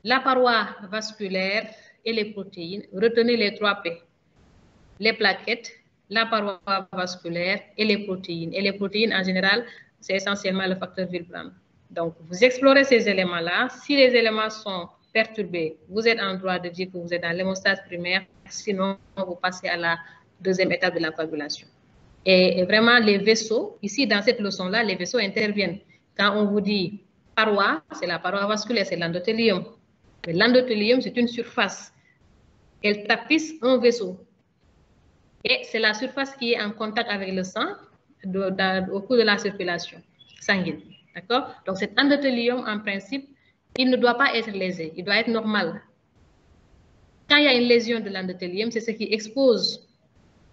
la paroi vasculaire et les protéines. Retenez les 3 P. Les plaquettes, la paroi vasculaire et les protéines. Et les protéines, en général, c'est essentiellement le facteur Wilbrand. Donc, vous explorez ces éléments-là. Si les éléments sont perturbés, vous êtes en droit de dire que vous êtes dans l'hémostase primaire. Sinon, vous passez à la deuxième étape de la coagulation. Et vraiment, les vaisseaux, ici, dans cette leçon-là, les vaisseaux interviennent. Quand on vous dit paroi, c'est la paroi vasculaire, c'est l'endothélium. L'endothélium, c'est une surface. Elle tapisse un vaisseau. Et c'est la surface qui est en contact avec le sang au cours de la circulation sanguine. D'accord? Donc, cet endothélium, en principe, il ne doit pas être lésé. Il doit être normal. Quand il y a une lésion de l'endothélium, c'est ce qui expose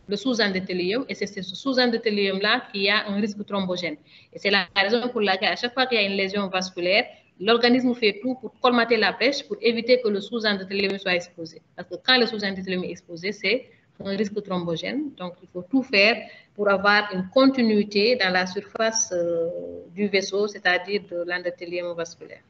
le sous-endothélium, et c'est ce sous-endothélium-là qui a un risque thrombogène. Et c'est la raison pour laquelle, à chaque fois qu'il y a une lésion vasculaire, l'organisme fait tout pour colmater la brèche, pour éviter que le sous-endothélium soit exposé. Parce que quand le sous-endothélium est exposé, c'est un risque thrombogène. Donc, il faut tout faire pour avoir une continuité dans la surface du vaisseau, c'est-à-dire de l'endothélium vasculaire.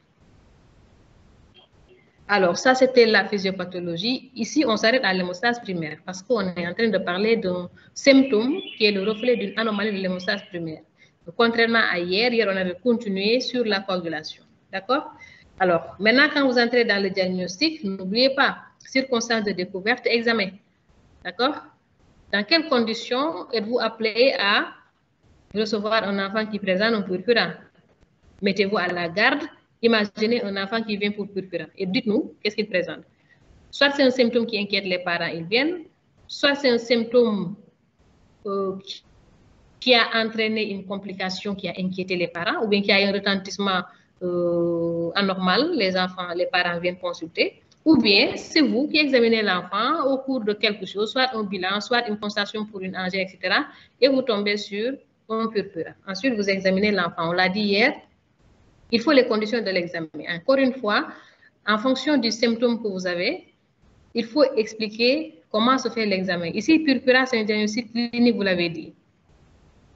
Alors, ça, c'était la physiopathologie. Ici, on s'arrête à l'hémostase primaire parce qu'on est en train de parler d'un symptôme qui est le reflet d'une anomalie de l'hémostase primaire. Donc, contrairement à hier, on avait continué sur la coagulation. D'accord? Alors, maintenant, quand vous entrez dans le diagnostic, n'oubliez pas, circonstances de découverte, examen. D'accord? Dans quelles conditions êtes-vous appelé à recevoir un enfant qui présente un purpura? Mettez-vous à la garde. Imaginez un enfant qui vient pour purpura et dites-nous qu'est-ce qu'il présente. Soit c'est un symptôme qui inquiète les parents, ils viennent, soit c'est un symptôme qui a entraîné une complication qui a inquiété les parents, ou bien qui a un retentissement anormal, les parents viennent consulter, ou bien c'est vous qui examinez l'enfant au cours de quelque chose, soit un bilan, soit une constatation pour une angine, etc., et vous tombez sur un purpura. Ensuite, vous examinez l'enfant. On l'a dit hier, il faut les conditions de l'examen. Encore une fois, en fonction du symptôme que vous avez, il faut expliquer comment se fait l'examen. Ici, purpura, c'est un diagnostic clinique, vous l'avez dit.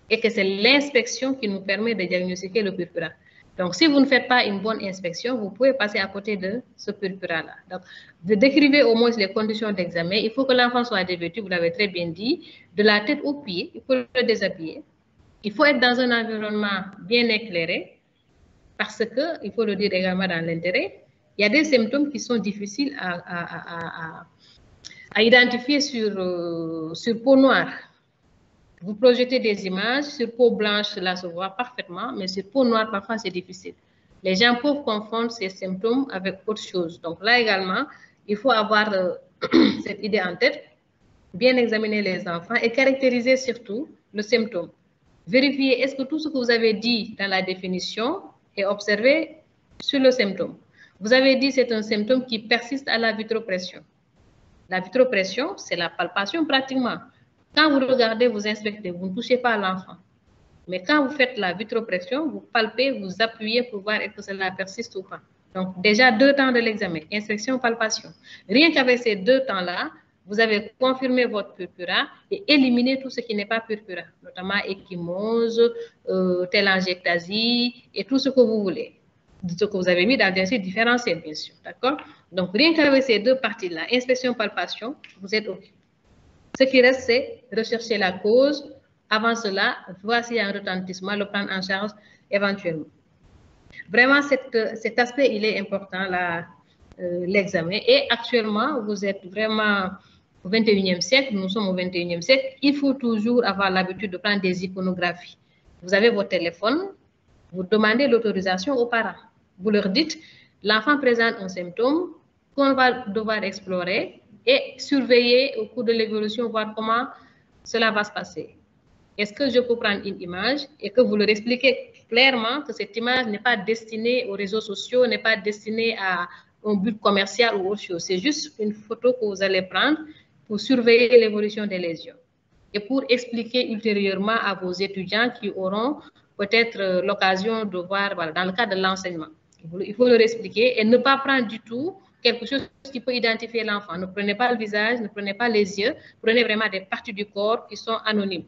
Et que c'est l'inspection qui nous permet de diagnostiquer le purpura. Donc, si vous ne faites pas une bonne inspection, vous pouvez passer à côté de ce purpura-là. Donc, vous décrivez au moins les conditions d'examen. Il faut que l'enfant soit dévêtu, vous l'avez très bien dit, de la tête aux pieds, il faut le déshabiller. Il faut être dans un environnement bien éclairé. Parce que, il faut le dire également dans l'intérêt, il y a des symptômes qui sont difficiles à identifier sur peau noire. Vous projetez des images, sur peau blanche, cela se voit parfaitement, mais sur peau noire, parfois, c'est difficile. Les gens peuvent confondre ces symptômes avec autre chose. Donc là également, il faut avoir cette idée en tête, bien examiner les enfants et caractériser surtout le symptôme. Vérifiez, est-ce que tout ce que vous avez dit dans la définition est observé sur le symptôme. Vous avez dit que c'est un symptôme qui persiste à la vitropression. La vitropression, c'est la palpation pratiquement. Quand vous regardez, vous inspectez, vous ne touchez pas l'enfant. Mais quand vous faites la vitropression, vous palpez, vous appuyez pour voir est-ce que cela persiste ou pas. Donc, déjà 2 temps de l'examen, inspection, palpation. Rien qu'avec ces 2 temps-là, vous avez confirmé votre purpura et éliminé tout ce qui n'est pas purpura, notamment ecchymose, télangiectasie et tout ce que vous voulez. Ce que vous avez mis dans le diagnostic différentiel, bien sûr. D'accord? Donc, rien qu'avec ces 2 parties-là, inspection, palpation, vous êtes OK. Ce qui reste, c'est rechercher la cause. Avant cela, voir s'il y a un retentissement, le prendre en charge éventuellement. Vraiment, cet aspect, il est important, l'examen. Et actuellement, vous êtes vraiment au 21e siècle, nous sommes au 21e siècle, il faut toujours avoir l'habitude de prendre des iconographies. Vous avez votre téléphone, vous demandez l'autorisation aux parents. Vous leur dites, l'enfant présente un symptôme qu'on va devoir explorer et surveiller au cours de l'évolution, voir comment cela va se passer. Est-ce que je peux prendre une image et que vous leur expliquez clairement que cette image n'est pas destinée aux réseaux sociaux, n'est pas destinée à un but commercial ou autre chose. C'est juste une photo que vous allez prendre pour surveiller l'évolution des lésions et pour expliquer ultérieurement à vos étudiants qui auront peut-être l'occasion de voir, voilà, dans le cadre de l'enseignement. Il faut leur expliquer et ne pas prendre du tout quelque chose qui peut identifier l'enfant. Ne prenez pas le visage, ne prenez pas les yeux, prenez vraiment des parties du corps qui sont anonymes.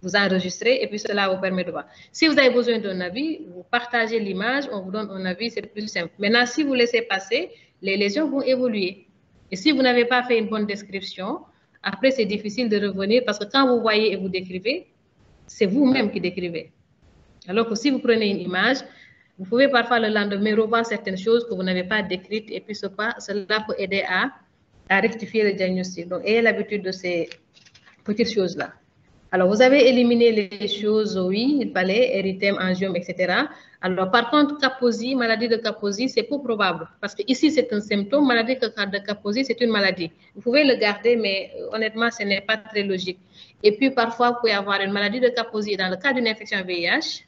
Vous enregistrez et puis cela vous permet de voir. Si vous avez besoin d'un avis, vous partagez l'image, on vous donne un avis, c'est plus simple. Maintenant, si vous laissez passer, les lésions vont évoluer. Et si vous n'avez pas fait une bonne description, après c'est difficile de revenir parce que quand vous voyez et vous décrivez, c'est vous-même qui décrivez. Alors que si vous prenez une image, vous pouvez parfois le lendemain revoir certaines choses que vous n'avez pas décrites et puis cela peut aider à rectifier le diagnostic. Donc, ayez l'habitude de ces petites choses-là. Alors, vous avez éliminé les choses, oui, il fallait, érythème, angiome, etc. Alors, par contre, Kaposi, maladie de Kaposi, c'est peu probable. Parce que ici, c'est un symptôme. Maladie de Kaposi, c'est une maladie. Vous pouvez le garder, mais honnêtement, ce n'est pas très logique. Et puis, parfois, vous pouvez avoir une maladie de Kaposi dans le cas d'une infection VIH.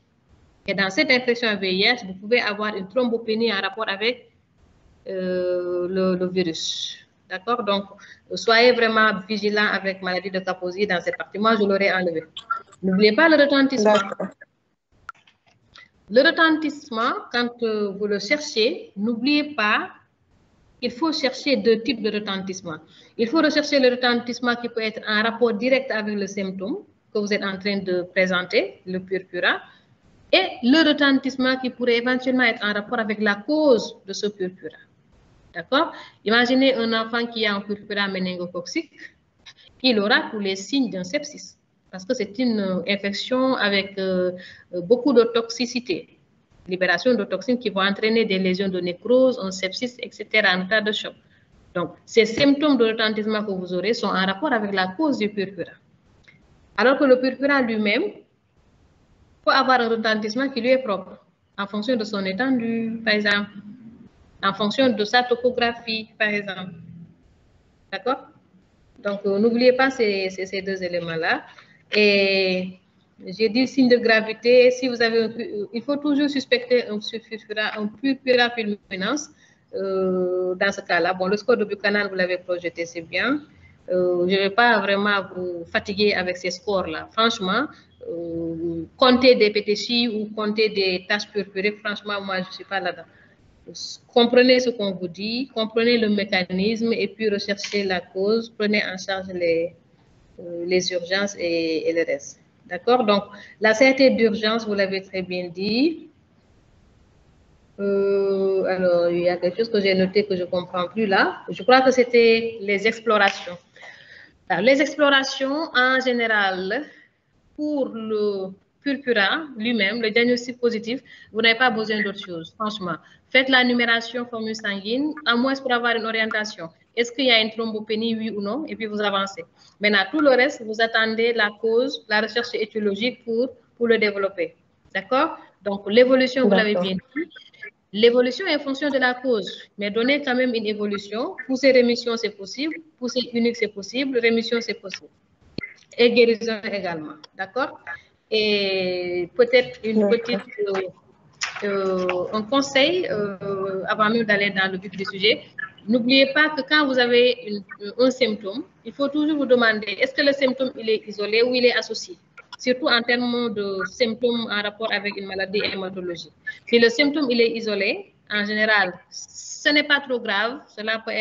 Et dans cette infection VIH, vous pouvez avoir une thrombopénie en rapport avec le virus. D'accord? Donc, soyez vraiment vigilants avec maladie de Kaposi dans cette partie. Moi, je l'aurais enlevé. N'oubliez pas le retentissement. Le retentissement, quand vous le cherchez, n'oubliez pas qu'il faut chercher deux types de retentissement. Il faut rechercher le retentissement qui peut être en rapport direct avec le symptôme que vous êtes en train de présenter, le purpura, et le retentissement qui pourrait éventuellement être en rapport avec la cause de ce purpura. D'accord? Imaginez un enfant qui a un purpura méningocoxique, il aura tous les signes d'un sepsis, parce que c'est une infection avec beaucoup de toxicité, libération de toxines qui vont entraîner des lésions de nécrose, un sepsis, etc., en état de choc. Donc, ces symptômes de retentissement que vous aurez sont en rapport avec la cause du purpura. Alors que le purpura lui-même peut avoir un retentissement qui lui est propre, en fonction de son étendue, par exemple, en fonction de sa topographie, par exemple. D'accord? Donc, n'oubliez pas ces deux éléments-là. Et j'ai dit signe de gravité. Si vous avez il faut toujours suspecter un purpura fulminans. Dans ce cas-là, bon, le score de Buchanan, vous l'avez projeté, c'est bien. Je ne vais pas vraiment vous fatiguer avec ces scores-là. Franchement, compter des PTC ou compter des taches purpurées, franchement, moi, je ne suis pas là-dedans. Comprenez ce qu'on vous dit, comprenez le mécanisme et puis recherchez la cause, prenez en charge les urgences et le reste. D'accord? Donc, la CRT d'urgence, vous l'avez très bien dit. Alors, il y a quelque chose que j'ai noté que je ne comprends plus là. Je crois que c'était les explorations. Alors, les explorations, en général, pour le purpura lui-même, le diagnostic positif, vous n'avez pas besoin d'autre chose, franchement. Faites la numération formule sanguine, à moins pour avoir une orientation. Est-ce qu'il y a une thrombopénie, oui ou non, et puis vous avancez. Maintenant, tout le reste, vous attendez la cause, la recherche étiologique pour le développer. D'accord? Donc, l'évolution, vous l'avez bien dit. L'évolution est en fonction de la cause, mais donner quand même une évolution. Pousser rémission, c'est possible. Pousser unique, c'est possible. Rémission, c'est possible. Et guérison également. D'accord? Et peut-être une petite... un conseil, avant même d'aller dans le vif du sujet, n'oubliez pas que quand vous avez un symptôme, il faut toujours vous demander est-ce que le symptôme il est isolé ou il est associé, surtout en termes de symptômes en rapport avec une maladie hématologique. Si le symptôme il est isolé, en général, ce n'est pas trop grave, cela peut être